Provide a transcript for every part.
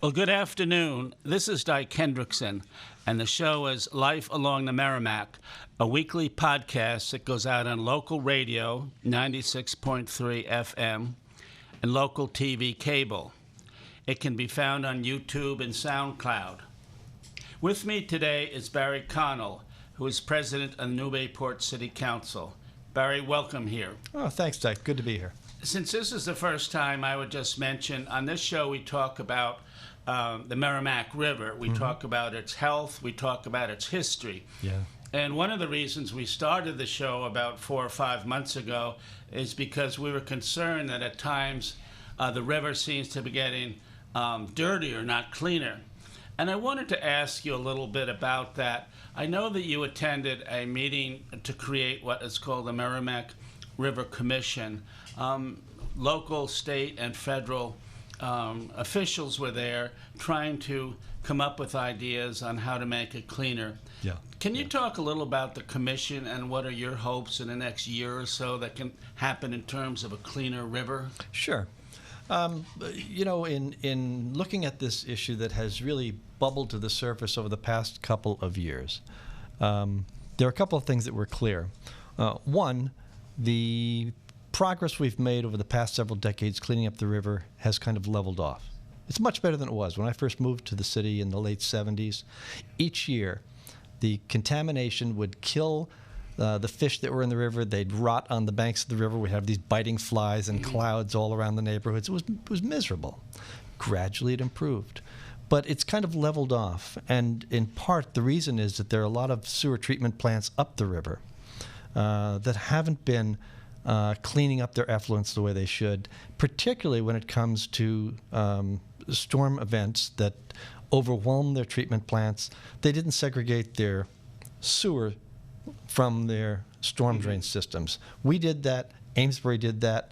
Well, good afternoon. This is Dyke Hendrickson, and the show is Life Along the Merrimack, a weekly podcast that goes out on local radio, 96.3 FM, and local TV cable. It can be found on YouTube and SoundCloud. With me today is Barry Connell, who is president of the Newburyport City Council. Barry, welcome here. Oh, thanks, Dyke. Good to be here. Since this is the first time, I would just mention, on this show we talk about the Merrimack River. We talk about its health. We talk about its history. Yeah. And one of the reasons we started the show about 4 or 5 months ago is because we were concerned that at times the river seems to be getting dirtier, not cleaner. And I wanted to ask you a little bit about that. I know that you attended a meeting to create what is called the Merrimack River Commission. Local, state, and federal officials were there trying to come up with ideas on how to make it cleaner. Yeah. Can you talk a little about the commission and what are your hopes in the next year or so that can happen in terms of a cleaner river? Sure. In looking at this issue that has really bubbled to the surface over the past couple of years, there are a couple of things that were clear. One, the progress we've made over the past several decades cleaning up the river has kind of leveled off. It's much better than it was. When I first moved to the city in the late 70s, each year the contamination would kill the fish that were in the river. They'd rot on the banks of the river. We'd have these biting flies and clouds all around the neighborhoods. It was miserable. Gradually it improved. But it's kind of leveled off. And in part, the reason is that there are a lot of sewer treatment plants up the river that haven't been cleaning up their effluents the way they should, particularly when it comes to storm events that overwhelm their treatment plants. They didn't segregate their sewer from their storm drain systems. We did that. Amesbury did that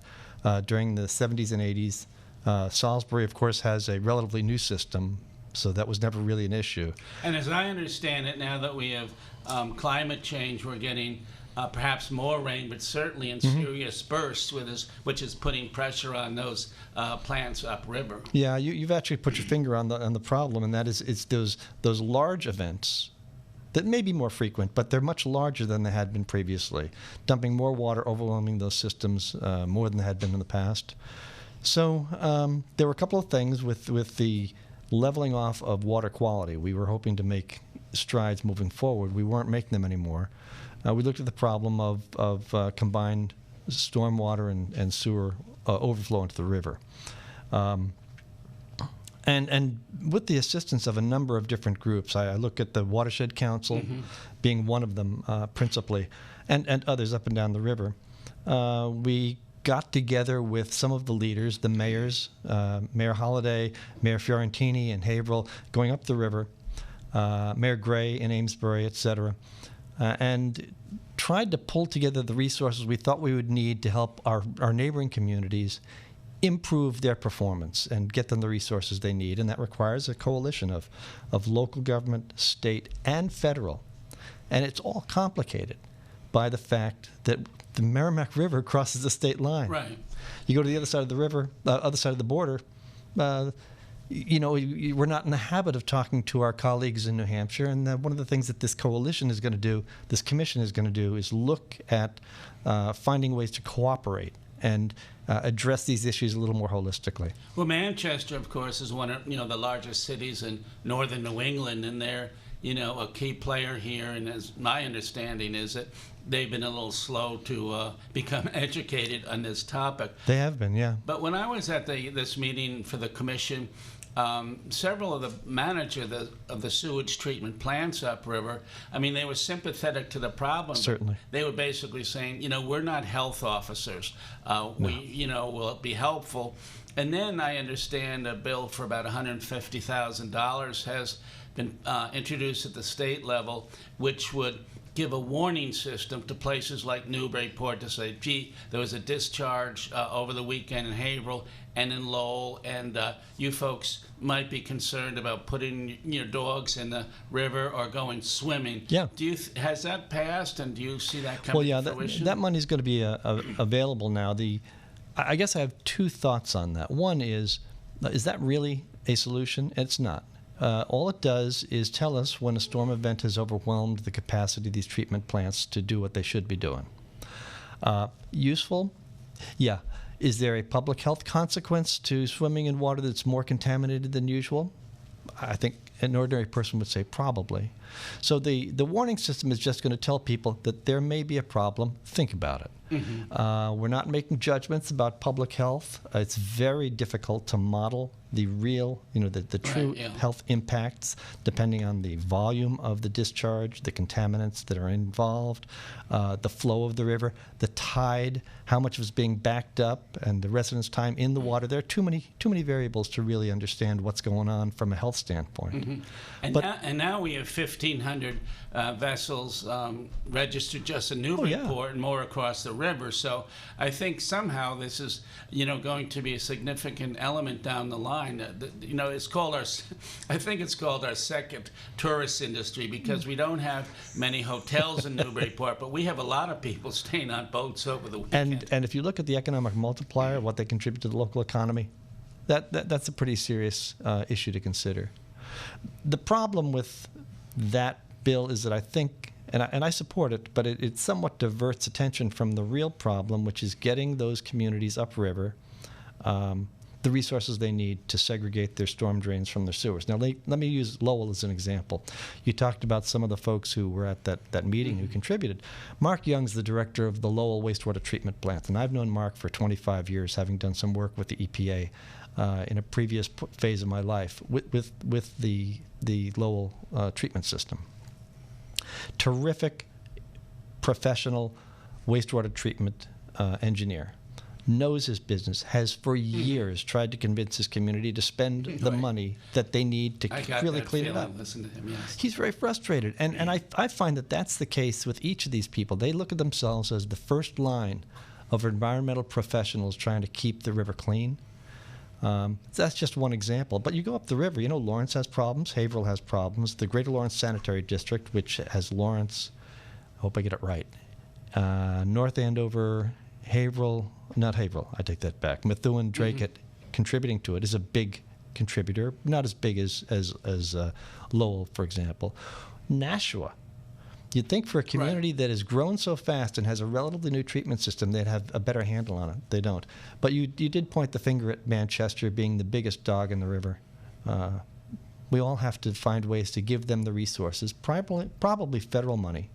during the 70s and 80s. Salisbury, of course, has a relatively new system, so that was never really an issue. And as I understand it, now that we have climate change, we're getting perhaps more rain, but certainly in serious bursts, which is putting pressure on those plants upriver. Yeah, you've actually put your finger on the problem, and that is it's those large events that may be more frequent, but they're much larger than they had been previously, dumping more water, overwhelming those systems more than they had been in the past. So there were a couple of things with the leveling off of water quality. We were hoping to make strides moving forward. We weren't making them anymore. We looked at the problem of combined stormwater and sewer overflow into the river. And with the assistance of a number of different groups, I look at the Watershed Council being one of them principally, and others up and down the river. We got together with some of the leaders, the mayors, Mayor Holliday, Mayor Fiorentini in Haverhill, going up the river, Mayor Gray in Amesbury, et cetera, and tried to pull together the resources we thought we would need to help our neighboring communities improve their performance and get them the resources they need. And that requires a coalition of local government, state, and federal. And it's all complicated by the fact that the Merrimack River crosses the state line. Right. You go to the other side of the river, other side of the border, we're not in the habit of talking to our colleagues in New Hampshire, and one of the things that this coalition is going to do, this commission is going to do, is look at finding ways to cooperate and address these issues a little more holistically. Well, Manchester, of course, is one of the largest cities in northern New England, and they're a key player here. And as my understanding is that they've been a little slow to become educated on this topic. They have been, yeah. But when I was at this meeting for the commission, several of the managers of the sewage treatment plants upriver, they were sympathetic to the problem. Certainly. They were basically saying, we're not health officers. No. Will it be helpful? And then I understand a bill for about $150,000 has been introduced at the state level, which would give a warning system to places like Newburyport to say, gee, there was a discharge over the weekend in Haverhill and in Lowell, and you folks might be concerned about putting your dogs in the river or going swimming. Yeah. Has that passed, and do you see that coming to fruition? That money is going to be available now. I guess I have two thoughts on that. One is that really a solution? It's not. All it does is tell us when a storm event has overwhelmed the capacity of these treatment plants to do what they should be doing. Useful? Yeah. Is there a public health consequence to swimming in water that's more contaminated than usual? I think an ordinary person would say probably. So the warning system is just going to tell people that there may be a problem. Think about it. Mm-hmm. We're not making judgments about public health. It's very difficult to model the real, the true health impacts depending on the volume of the discharge, the contaminants that are involved, the flow of the river, the tide, how much is being backed up, and the residence time in the water. There are too many variables to really understand what's going on from a health standpoint. Mm-hmm. And now we have 1,500 vessels registered just in Newburyport and more across the river. So I think somehow this is, going to be a significant element down the line. It's called I think it's called our second tourist industry, because we don't have many hotels in Newburyport, but we have a lot of people staying on boats over the weekend. And if you look at the economic multiplier, what they contribute to the local economy, that's a pretty serious issue to consider. The problem with that bill is that I think, and I support it, but it somewhat diverts attention from the real problem, which is getting those communities upriver the resources they need to segregate their storm drains from their sewers. Now, let me use Lowell as an example. You talked about some of the folks who were at that meeting who contributed. Mark Young's the director of the Lowell wastewater treatment plant, and I've known Mark for 25 years, having done some work with the EPA in a previous phase of my life with the Lowell treatment system. Terrific professional wastewater treatment engineer. Knows his business, has for years tried to convince his community to spend the money that they need to really clean it up. Listen to him, yes. He's very frustrated. And I find that that's the case with each of these people. They look at themselves as the first line of environmental professionals trying to keep the river clean. That's just one example. But you go up the river, Lawrence has problems, Haverhill has problems. The Greater Lawrence Sanitary District, which has Lawrence, I hope I get it right, North Andover, Haverhill, not Haverhill, I take that back. Methuen, Dracut, contributing to it is a big contributor, not as big as Lowell, for example. Nashua. You'd think for a community that has grown so fast and has a relatively new treatment system, they'd have a better handle on it. They don't. But you did point the finger at Manchester being the biggest dog in the river. We all have to find ways to give them the resources, probably federal money.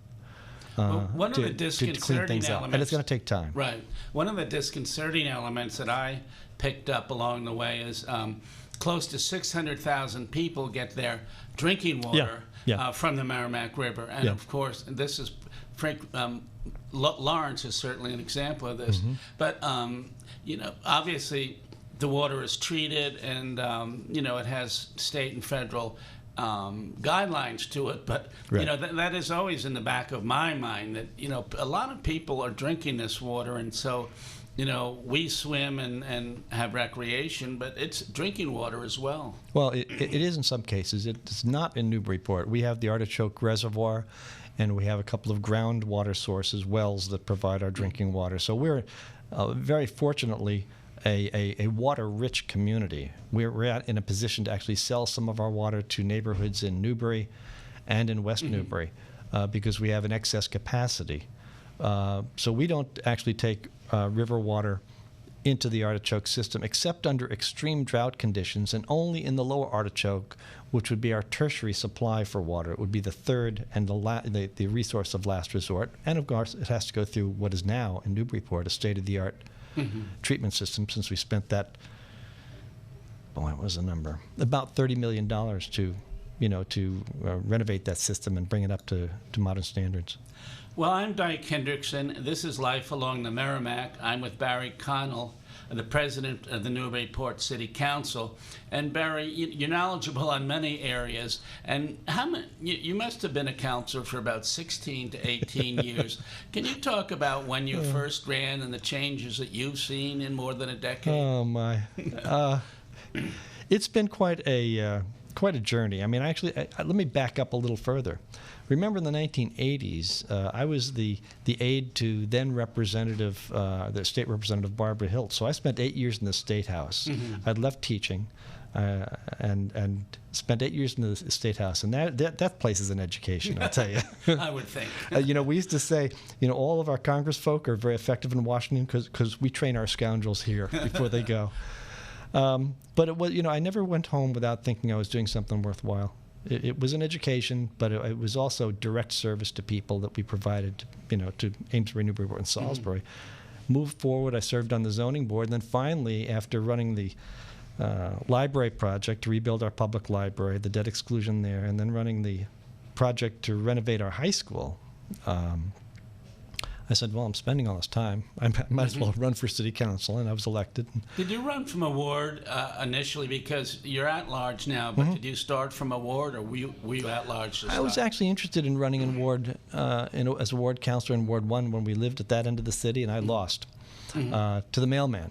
One of the disconcerting elements, and it's going to take time. Right. One of the disconcerting elements that I picked up along the way is close to 600,000 people get their drinking water from the Merrimack River, and of course, this is Lawrence is certainly an example of this. Mm-hmm. But obviously, the water is treated, and it has state and federal guidelines to it, but that is always in the back of my mind that a lot of people are drinking this water, and so we swim and have recreation, but it's drinking water as well. Well, it is in some cases. It's not in Newburyport. We have the Artichoke Reservoir, and we have a couple of groundwater sources, wells that provide our drinking water. So we're very fortunately a water-rich community. We're in a position to actually sell some of our water to neighborhoods in Newbury and in West Newbury because we have an excess capacity. So we don't actually take river water into the Artichoke system except under extreme drought conditions, and only in the lower Artichoke, which would be our tertiary supply for water. It would be the third and the resource of last resort. And of course, it has to go through what is now in Newburyport a state-of-the-art treatment system, since we spent that, what was the number? About $30 million to renovate that system and bring it up to modern standards. Well, I'm Dyke Hendrickson. This is Life Along the Merrimack. I'm with Barry Connell, the president of the Newburyport City Council. And Barry, you're knowledgeable on many areas. And you must have been a councilor for about 16 to 18 years. Can you talk about when you first ran and the changes that you've seen in more than a decade? Oh my! It's been quite a journey. I mean, actually, let me back up a little further. Remember in the 1980s, I was the aide to then the state representative Barbara Hilt. So I spent 8 years in the State House. Mm-hmm. I'd left teaching. and spent 8 years in the State House. And that place is an education, I'll tell you. I would think. We used to say, all of our Congress folk are very effective in Washington because we train our scoundrels here before they go. But it was, I never went home without thinking I was doing something worthwhile. It was an education, but it was also direct service to people that we provided, to Amesbury, Newburyport, and Salisbury. Moved forward, I served on the zoning board, and then finally, after running the library project to rebuild our public library, the debt exclusion there, and then running the project to renovate our high school, I said, well, I'm spending all this time. I might as well run for city council, and I was elected. Did you run from a ward initially? Because you're at large now, but did you start from a ward, or were you at large to start? I was actually interested in running in ward as a ward councilor in Ward 1 when we lived at that end of the city, and I lost to the mailman,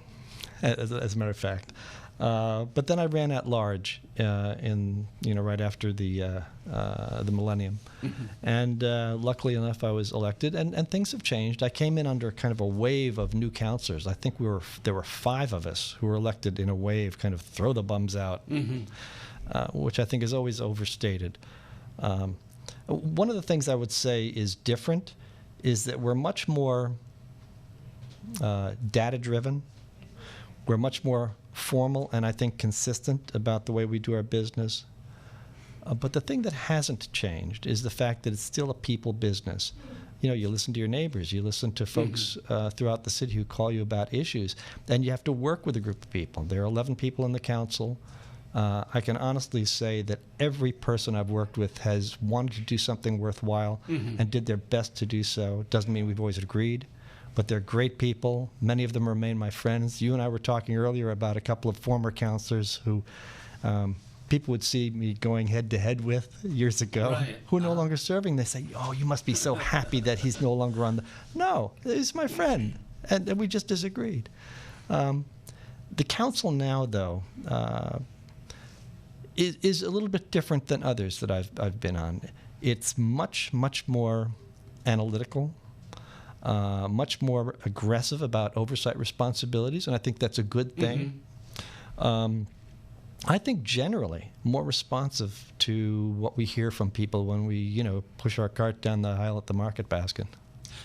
as a matter of fact. But then I ran at large right after the millennium, and luckily enough, I was elected. And things have changed. I came in under kind of a wave of new councilors. I think there were 5 of us who were elected in a wave, kind of throw the bums out, which I think is always overstated. One of the things I would say is different is that we're much more data-driven. We're much more formal and I think consistent about the way we do our business. But the thing that hasn't changed is the fact that it's still a people business. You listen to your neighbors, you listen to folks throughout the city who call you about issues, and you have to work with a group of people. There are 11 people in the council. I can honestly say that every person I've worked with has wanted to do something worthwhile and did their best to do so. Doesn't mean we've always agreed. But they're great people. Many of them remain my friends. You and I were talking earlier about a couple of former counselors who people would see me going head-to-head with years ago, who are no longer serving. They say, oh, you must be so happy that he's no longer on the... No, he's my friend. And we just disagreed. The council now, though, is a little bit different than others that I've been on. It's much, much more analytical. Much more aggressive about oversight responsibilities, and I think that's a good thing. I think generally more responsive to what we hear from people when we, push our cart down the aisle at the market basket.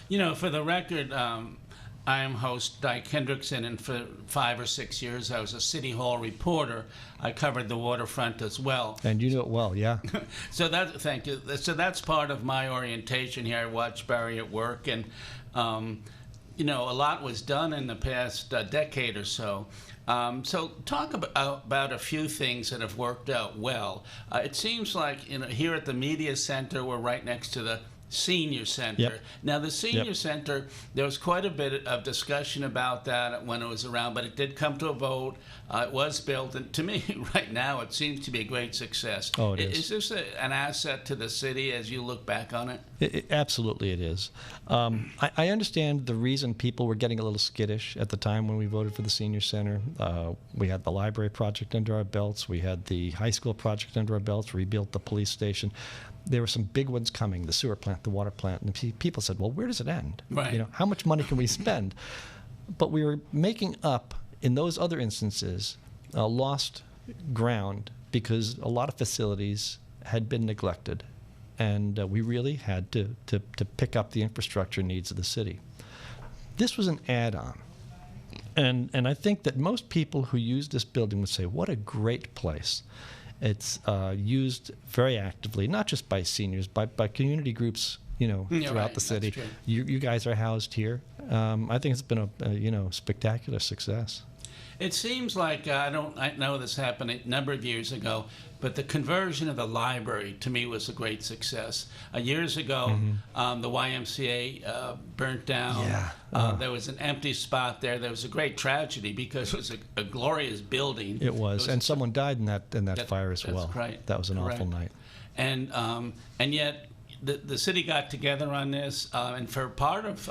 For the record, I am host Dyke Hendrickson, and for 5 or 6 years I was a City Hall reporter. I covered the waterfront as well. And you know it well, yeah. Thank you. So that's part of my orientation here. I watched Barry at work, and a lot was done in the past decade or so. So talk about a few things that have worked out well. It seems like here at the Media Center, we're right next to the Senior Center. Yep. Now, the Senior Center, there was quite a bit of discussion about that when it was around, but it did come to a vote. It was built, and to me, right now, it seems to be a great success. Oh, it is. Is this an asset to the city as you look back on it? Absolutely, it is. I understand the reason people were getting a little skittish at the time when we voted for the Senior Center. We had the library project under our belts. We had the high school project under our belts. Rebuilt the police station. There were some big ones coming, the sewer plant, the water plant, and people said, well, where does it end? Right. How much money can we spend? But we were making up, in those other instances, lost ground because a lot of facilities had been neglected, and we really had to pick up the infrastructure needs of the city. This was an add-on. And I think that most people who use this building would say, what a great place. It's used very actively, not just by seniors, but by community groups, throughout the city. You guys are housed here. I think it's been a spectacular success. It seems like, I know this happened a number of years ago, but the conversion of the library to me was a great success. Years ago, the YMCA burnt down. Yeah. There was an empty spot there. There was a great tragedy because it was a glorious building. It was, and someone died in that fire as well. That's right. That was an Correct. awful night. And yet, the city got together on this, and for part of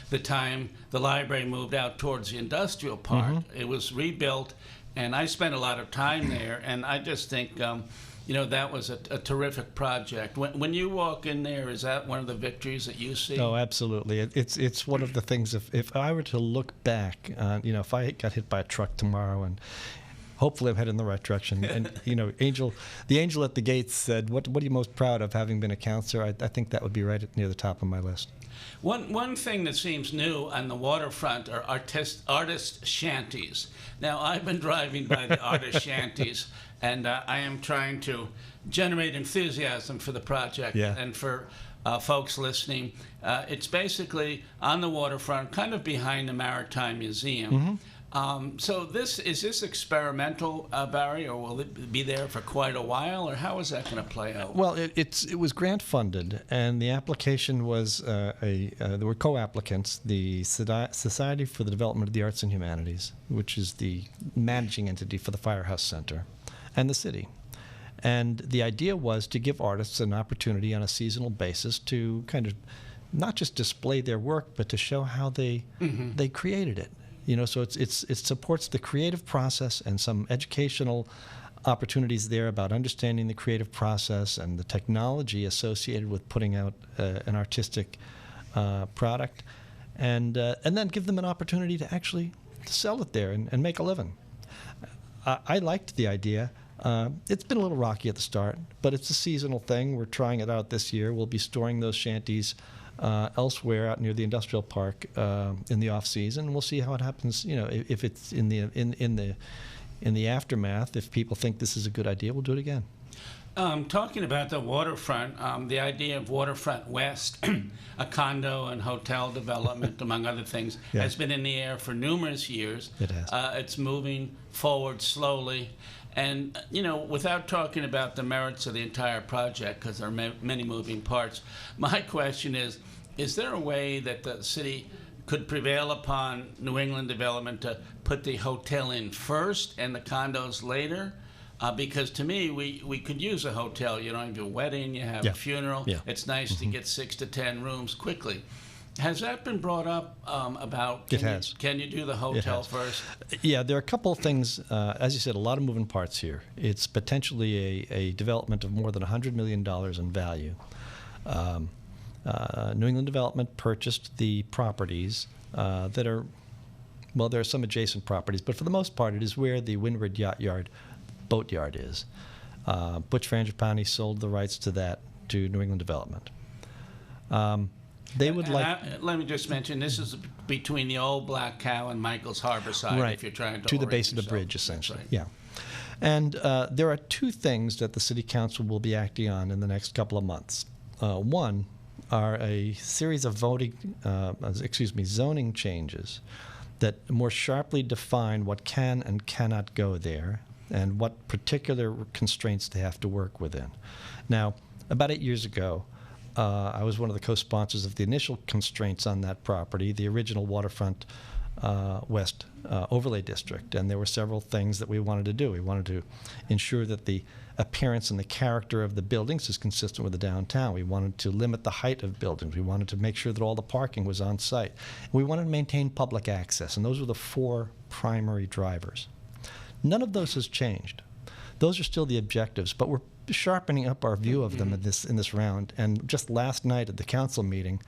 the time, the library moved out towards the industrial park. It was rebuilt, and I spent a lot of time there, and I just think, that was a terrific project. When you walk in there, is that one of the victories that you see? Oh, absolutely. It's one of the things, if I were to look back, if I got hit by a truck tomorrow and hopefully I'm headed in the right direction. And the angel at the gates said, "What are you most proud of, having been a counselor?" I think that would be right near the top of my list. One thing that seems new on the waterfront are artist shanties. Now, I've been driving by the artist shanties, and I am trying to generate enthusiasm for the project. Yeah. And for folks listening, it's basically on the waterfront, kind of behind the Maritime Museum. Mm-hmm. So is this experimental, Barry, or will it be there for quite a while, or how is that going to play out? Well, it was grant funded, and the application was there were co-applicants: the Society for the Development of the Arts and Humanities, which is the managing entity for the Firehouse Center, and the city. And the idea was to give artists an opportunity on a seasonal basis to kind of not just display their work, but to show how they created it. So it supports the creative process and some educational opportunities there about understanding the creative process and the technology associated with putting out an artistic product, and then give them an opportunity to actually sell it there and make a living. I liked the idea. It's been a little rocky at the start, but it's a seasonal thing. We're trying it out this year. We'll be storing those shanties elsewhere out near the industrial park in the off season. We'll see how it happens. If it's in the aftermath, if people think this is a good idea, we'll do it again. Talking about the waterfront, the idea of Waterfront West, a condo and hotel development, among other things, has been in the air for numerous years. It has. It's moving forward slowly. And, without talking about the merits of the entire project, because there are many moving parts, my question is there a way that the city could prevail upon New England Development to put the hotel in first and the condos later? Because to me, we could use a hotel. You have your wedding, you have a funeral. Yeah. It's nice to get 6 to 10 rooms quickly. Has that been brought up about? Can you do the hotel first? Yeah, there are a couple of things. As you said, a lot of moving parts here. It's potentially a development of more than $100 million in value. New England Development purchased the properties that are, well, there are some adjacent properties, but for the most part, it is where the Windward Yacht Yard boat yard is. Butch Frangipani sold the rights to that to New England Development. They would let me just mention, this is between the old Black Cow and Michael's Harbor side, right, if you're trying to the base of the bridge, essentially. Right. Yeah. And there are two things that the City Council will be acting on in the next couple of months. One are a series of zoning changes that more sharply define what can and cannot go there and what particular constraints they have to work within. Now, about 8 years ago, I was one of the co-sponsors of the initial constraints on that property, the original Waterfront West Overlay District, and there were several things that we wanted to do. We wanted to ensure that the appearance and the character of the buildings is consistent with the downtown. We wanted to limit the height of buildings. We wanted to make sure that all the parking was on site. We wanted to maintain public access, and those were the four primary drivers. None of those has changed. Those are still the objectives, but we're sharpening up our view of them in this round. And just last night at the council meeting,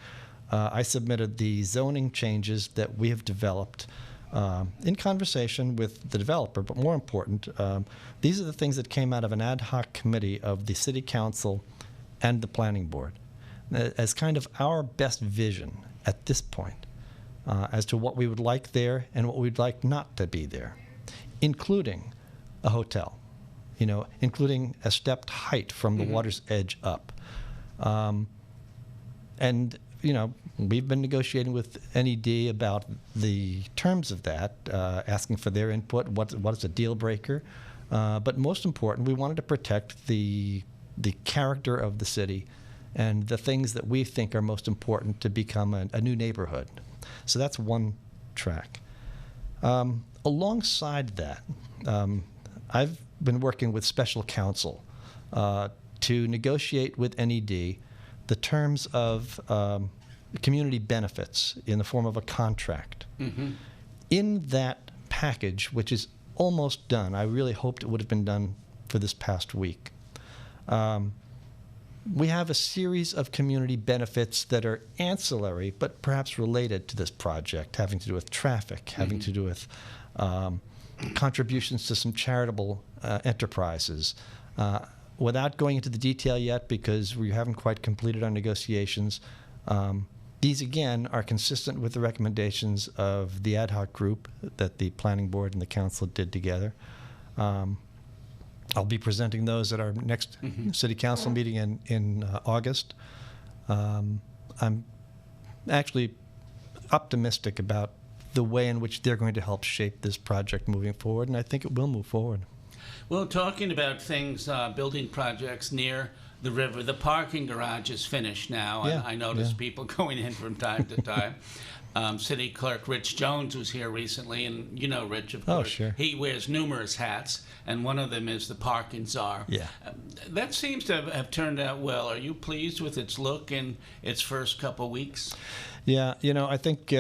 I submitted the zoning changes that we have developed in conversation with the developer. But more important, these are the things that came out of an ad hoc committee of the City Council and the Planning Board as kind of our best vision at this point as to what we would like there and what we'd like not to be there, including a hotel. Including a stepped height from the water's edge up. And we've been negotiating with NED about the terms of that, asking for their input, what is a deal breaker. But most important, we wanted to protect the character of the city and the things that we think are most important to become a new neighborhood. So that's one track. Alongside that, I've been working with special counsel to negotiate with NED the terms of community benefits in the form of a contract. In that package, which is almost done, I really hoped it would have been done for this past week, we have a series of community benefits that are ancillary but perhaps related to this project, having to do with traffic, having to do with contributions to some charitable enterprises. Without going into the detail yet, because we haven't quite completed our negotiations, these, again, are consistent with the recommendations of the ad hoc group that the planning board and the council did together. I'll be presenting those at our next city council meeting in August. I'm actually optimistic about the way in which they're going to help shape this project moving forward, and I think it will move forward. Well, talking about things, building projects near the river, the parking garage is finished now. Yeah, I notice yeah. people going in from time to time. City Clerk Rich Jones was here recently, and you know Rich, of course. Oh, sure. He wears numerous hats, and one of them is the parking czar. Yeah. That seems to have turned out well. Are you pleased with its look in its first couple weeks? Yeah, I think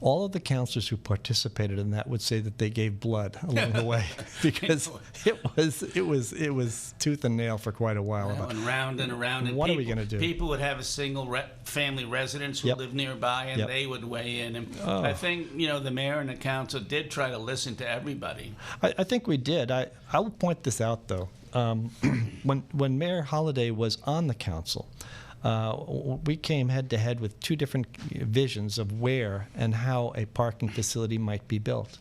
all of the counselors who participated in that would say that they gave blood along the way, because it was tooth and nail for quite a while. And round and around. And what are we going to do? People would have a single family residence who Yep. lived nearby, and Yep. they would weigh in. And Oh. I think the mayor and the council did try to listen to everybody. I think we did. I will point this out, though. When Mayor Holliday was on the council, we came head to head with two different visions of where and how a parking facility might be built.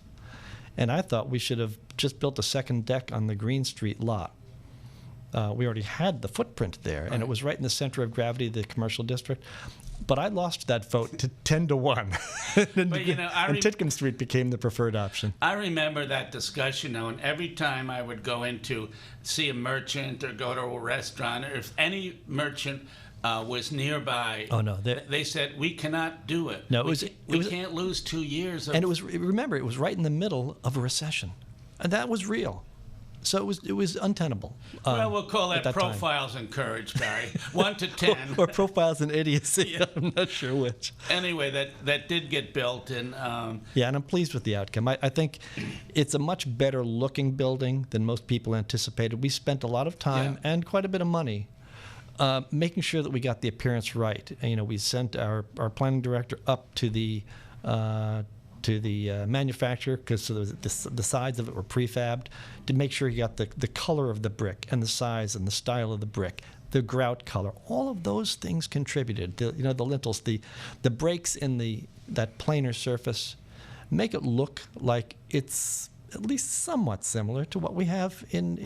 And I thought we should have just built a second deck on the Green Street lot. We already had the footprint there, and it was right in the center of gravity of the commercial district. But I lost that vote to 10-1. and Titcomb Street became the preferred option. I remember that discussion, and every time I would go in to see a merchant or go to a restaurant, or if any merchant was nearby, Oh, no, they said, we cannot do it. No, we can't lose 2 years. And remember, it was right in the middle of a recession, and that was real. So it was untenable. Well, we'll call that time. profiles in courage, Barry. 1 to 10. or profiles in idiocy. I'm not sure which. Anyway, that did get built, and Yeah, and I'm pleased with the outcome. I think it's a much better looking building than most people anticipated. We spent a lot of time and quite a bit of money making sure that we got the appearance right. We sent our planning director up to the manufacturer, because the sides of it were prefabbed, to make sure he got the color of the brick and the size and the style of the brick, the grout color. All of those things contributed. The lintels, the breaks in that planar surface make it look like it's at least somewhat similar to what we have in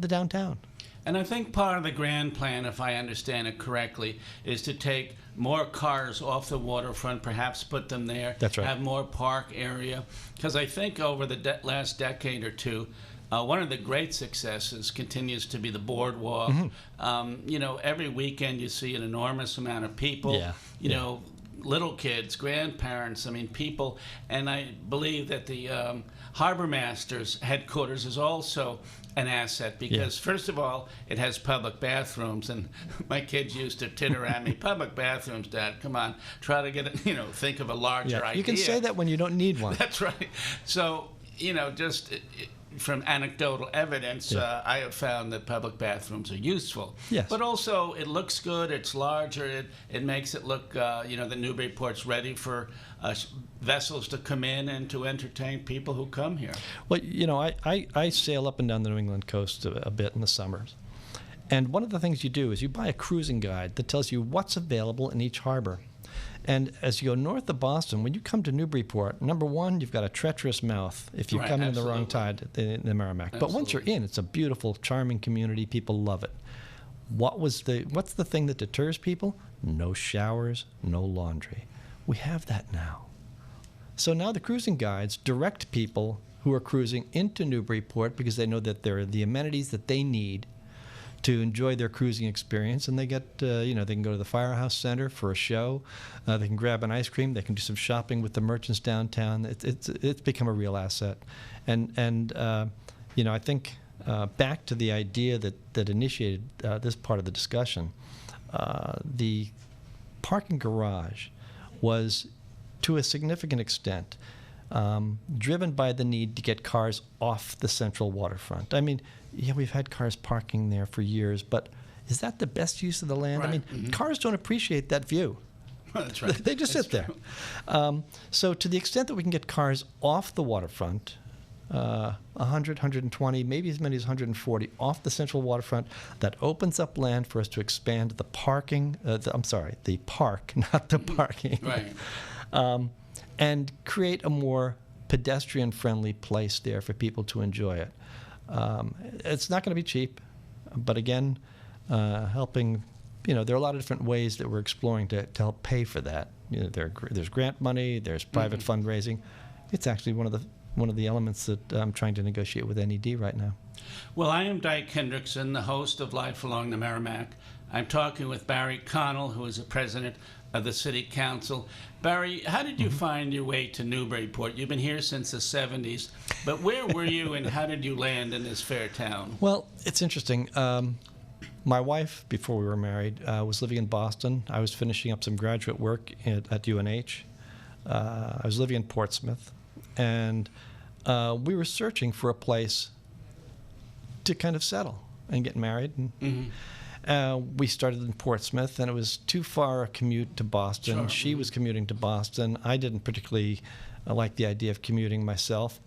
the downtown. And I think part of the grand plan, if I understand it correctly, is to take more cars off the waterfront, perhaps put them there. That's right. Have more park area. Because I think over the last decade or two, one of the great successes continues to be the boardwalk. Every weekend you see an enormous amount of people. Little kids, grandparents, people. And I believe that the Harbor Masters headquarters is also an asset, because first of all, it has public bathrooms, and my kids used to titter at me, public bathrooms, Dad, come on, try to get it, think of a larger idea. You can say that when you don't need one. That's right. So, just from anecdotal evidence, I have found that public bathrooms are useful. Yes. But also, it looks good, it's larger, it makes it look, the Newburyport's ready for vessels to come in and to entertain people who come here. Well, I sail up and down the New England coast a bit in the summers. And one of the things you do is you buy a cruising guide that tells you what's available in each harbor. And as you go north of Boston, when you come to Newburyport, number one, you've got a treacherous mouth if you come in the wrong tide in the Merrimack. But once you're in, it's a beautiful, charming community. People love it. What's the thing that deters people? No showers, no laundry. We have that now. So now the cruising guides direct people who are cruising into Newburyport, because they know that there are the amenities that they need to enjoy their cruising experience, and they get, they can go to the Firehouse Center for a show. They can grab an ice cream. They can do some shopping with the merchants downtown. It's become a real asset, and I think back to the idea that initiated this part of the discussion, the parking garage was, to a significant extent, driven by the need to get cars off the central waterfront. We've had cars parking there for years, but is that the best use of the land? Right. Cars don't appreciate that view. That's right. They just sit there. So to the extent that we can get cars off the waterfront, 100, 120, maybe as many as 140 off the central waterfront. That opens up land for us to expand the parking. The park, not the parking. Right. And create a more pedestrian-friendly place there for people to enjoy it. It's not going to be cheap, but again, helping. There are a lot of different ways that we're exploring to help pay for that. There's grant money, there's private fundraising. It's actually one of the elements that I'm trying to negotiate with NED right now. Well, I am Dyke Hendrickson, the host of Life Along the Merrimack. I'm talking with Barry Connell, who is the president of the City Council. Barry, how did you find your way to Newburyport? You've been here since the 70s, but where were you and how did you land in this fair town? Well, it's interesting. My wife, before we were married, was living in Boston. I was finishing up some graduate work at UNH. I was living in Portsmouth, and we were searching for a place to kind of settle and get married. And, we started in Portsmouth, and it was too far a commute to Boston. Sure. She was commuting to Boston. I didn't particularly like the idea of commuting myself.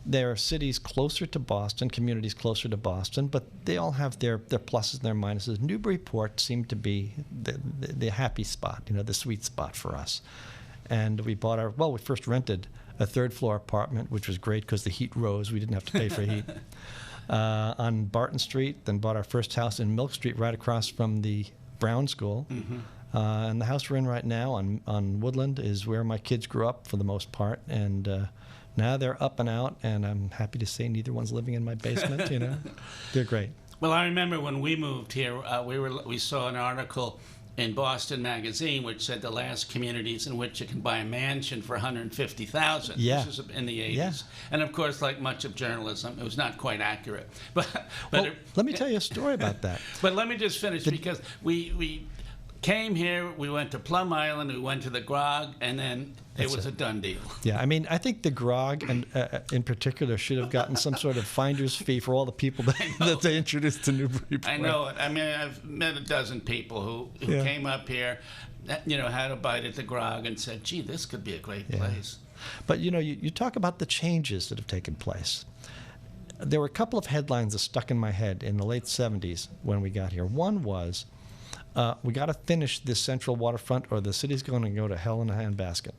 There are cities closer to Boston, communities closer to Boston, but they all have their pluses and their minuses. Newburyport seemed to be the happy spot, the sweet spot for us. And we first rented a third-floor apartment, which was great because the heat rose. We didn't have to pay for heat. On Barton Street, then bought our first house in Milk Street right across from the Brown School. And the house we're in right now on Woodland is where my kids grew up for the most part. And now they're up and out, and I'm happy to say neither one's living in my basement. They're great. Well, I remember when we moved here, we saw an article in Boston Magazine which said the last communities in which you can buy a mansion for $150,000. Yeah. This was in the 80s. Yeah. And of course, like much of journalism, it was not quite accurate. But let me tell you a story about that. But let me just finish because we came here, we went to Plum Island, we went to the Grog, and then it was a done deal. Yeah, I mean, I think the Grog, and in particular, should have gotten some sort of finder's fee for all the people that they introduced to Newburyport. I know it. I mean, I've met a dozen people who came up here, had a bite at the Grog and said, gee, this could be a great place. But, you talk about the changes that have taken place. There were a couple of headlines that stuck in my head in the late 70s when we got here. One was, we got to finish this central waterfront or the city's going to go to hell in a handbasket.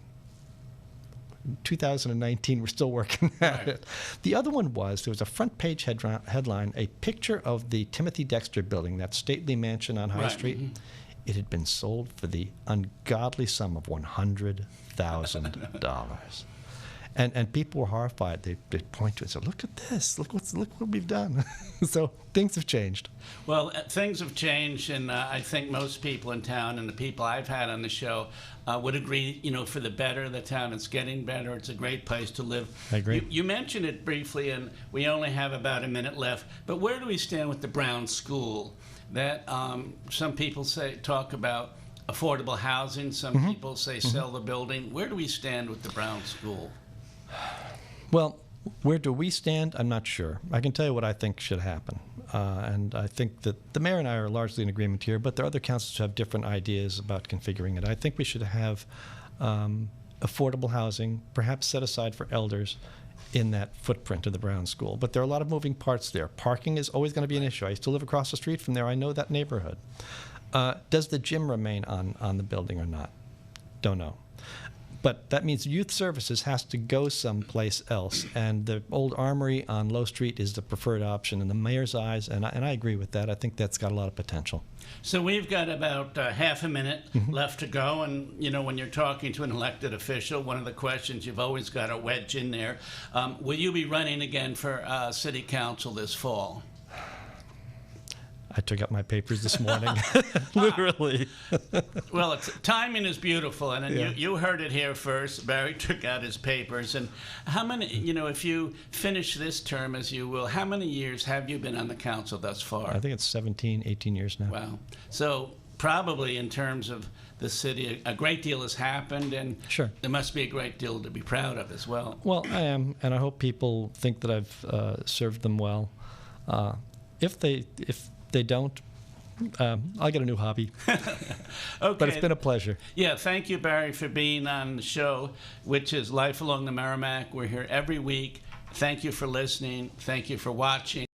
2019, we're still working at it. The other one was, there was a front page headline, a picture of the Timothy Dexter building, that stately mansion on High Street. It had been sold for the ungodly sum of $100,000. And people were horrified. They'd point to it and say, look at this. Look what we've done. So things have changed. Well, things have changed, and I think most people in town and the people I've had on the show would agree, for the better. The town is getting better. It's a great place to live. I agree. You mentioned it briefly, and we only have about a minute left, but where do we stand with the Brown School? That some people talk about affordable housing. Some people say sell the building. Where do we stand with the Brown School? Well, where do we stand? I'm not sure. I can tell you what I think should happen. And I think that the mayor and I are largely in agreement here, but there are other councils who have different ideas about configuring it. I think we should have affordable housing, perhaps set aside for elders, in that footprint of the Brown School. But there are a lot of moving parts there. Parking is always going to be an issue. I used to live across the street from there. I know that neighborhood. Does the gym remain on the building or not? Don't know. But that means youth services has to go someplace else, and the old armory on Low Street is the preferred option in the mayor's eyes, and I agree with that. I think that's got a lot of potential. So we've got about half a minute left to go, and when you're talking to an elected official, one of the questions you've always got to wedge in there, will you be running again for City Council this fall? I took out my papers this morning, literally. Well, timing is beautiful, and you heard it here first. Barry took out his papers. And how many, if you finish this term as you will, how many years have you been on the council thus far? I think it's 17, 18 years now. Wow. So probably in terms of the city, a great deal has happened, and sure, there must be a great deal to be proud of as well. Well, I am, and I hope people think that I've served them well. If they don't, I'll get a new hobby. Okay. But it's been a pleasure. Yeah, thank you, Barry, for being on the show, which is Life Along the Merrimack. We're here every week. Thank you for listening. Thank you for watching.